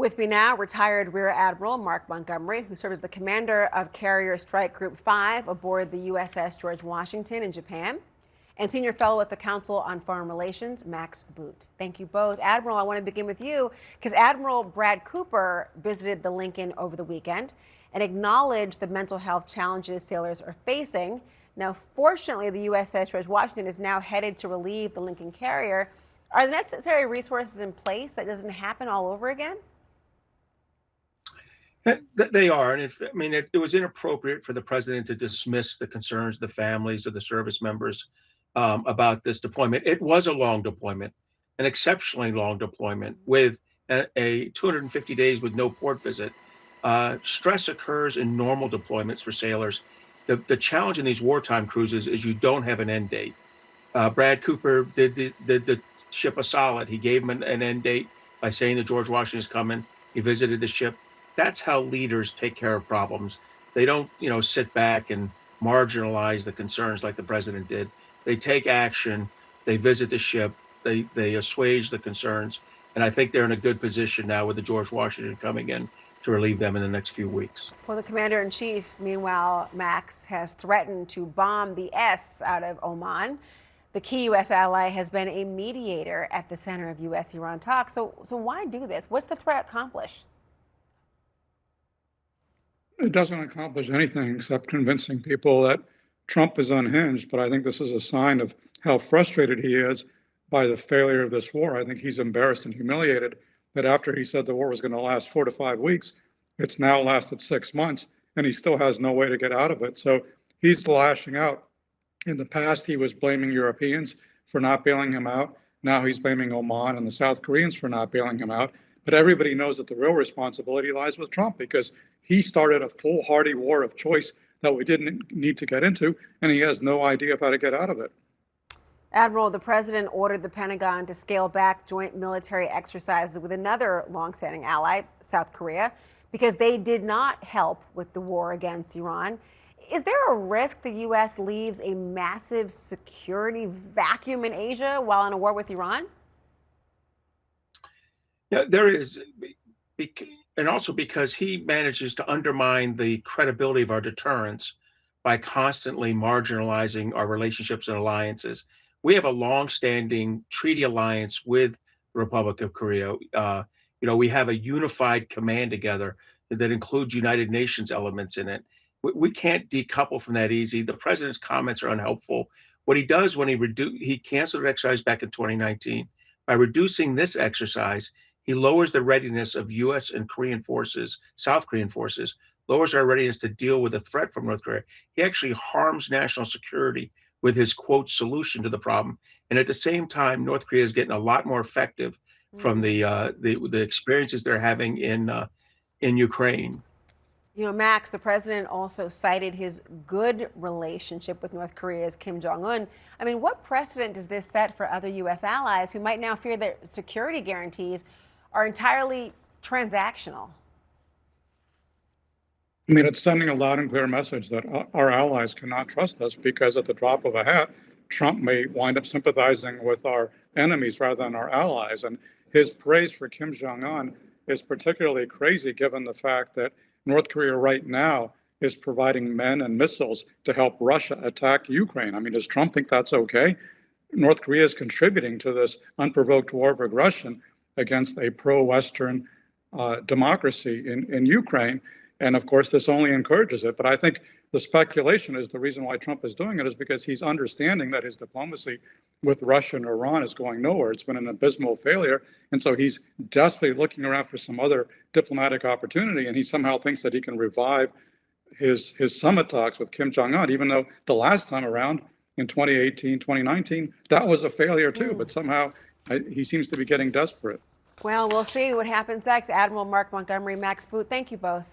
With me now, retired Rear Admiral Mark Montgomery, who served as the commander of Carrier Strike Group 5 aboard the USS George Washington in Japan, and senior fellow at the Council on Foreign Relations, Max Boot. Thank you both. Admiral, I want to begin with you because Admiral Brad Cooper visited the Lincoln over the weekend and acknowledged the mental health challenges sailors are facing. Now, fortunately, the USS George Washington is now headed to relieve the Lincoln carrier. Are the necessary resources in place that doesn't happen all over again? They are, and it was inappropriate for the president to dismiss the concerns of the families of the service members about this deployment. It was a long deployment, an exceptionally long deployment with a 250 days with no port visit. Stress occurs in normal deployments for sailors. The challenge in these wartime cruises is you don't have an end date. Brad Cooper did the ship a solid. He gave them an end date by saying the George Washington is coming. He visited the ship. That's how leaders take care of problems. They don't, sit back and marginalize the concerns like the president did. They take action. They visit the ship. They assuage the concerns. And I think they're in a good position now with the George Washington coming in to relieve them in the next few weeks. Well, the commander-in-chief, meanwhile, Max, has threatened to bomb the S out of Oman. The key U.S. ally has been a mediator at the center of U.S.-Iran talks. So why do this? What's the threat accomplish? It doesn't accomplish anything except convincing people that Trump is unhinged. But I think this is a sign of how frustrated he is by the failure of this war. I think he's embarrassed and humiliated that after he said the war was going to last 4 to 5 weeks, it's now lasted 6 months, and he still has no way to get out of it. So he's lashing out. In the past, he was blaming Europeans for not bailing him out. Now he's blaming Oman and the South Koreans for not bailing him out. But everybody knows that the real responsibility lies with Trump because he started a foolhardy war of choice that we didn't need to get into, and he has no idea of how to get out of it. Admiral, the president ordered the Pentagon to scale back joint military exercises with another longstanding ally, South Korea, because they did not help with the war against Iran. Is there a risk the U.S. leaves a massive security vacuum in Asia while in a war with Iran? Yeah, there is. And also because he manages to undermine the credibility of our deterrence by constantly marginalizing our relationships and alliances. We have a long-standing treaty alliance with the Republic of Korea. We have a unified command together that includes United Nations elements in it. We can't decouple from that easy. The president's comments are unhelpful. What he does when he canceled an exercise back in 2019. By reducing this exercise, he lowers the readiness of U.S. and Korean forces, South Korean forces, lowers our readiness to deal with a threat from North Korea. He actually harms national security with his, quote, solution to the problem. And at the same time, North Korea is getting a lot more effective from the experiences they're having in Ukraine. Max, the president also cited his good relationship with North Korea's Kim Jong-un. I mean, what precedent does this set for other U.S. allies who might now fear that security guarantees are entirely transactional? I mean, it's sending a loud and clear message that our allies cannot trust us because at the drop of a hat, Trump may wind up sympathizing with our enemies rather than our allies. And his praise for Kim Jong-un is particularly crazy given the fact that North Korea right now is providing men and missiles to help Russia attack Ukraine. I mean, does Trump think that's okay? North Korea is contributing to this unprovoked war of aggression against a pro-Western democracy in Ukraine. And of course, this only encourages it. But I think the speculation is the reason why Trump is doing it is because he's understanding that his diplomacy with Russia and Iran is going nowhere. It's been an abysmal failure. And so he's desperately looking around for some other diplomatic opportunity. And he somehow thinks that he can revive his summit talks with Kim Jong-un, even though the last time around in 2018, 2019, that was a failure too. But somehow he seems to be getting desperate. Well, we'll see what happens next. Admiral Mark Montgomery, Max Boot, thank you both.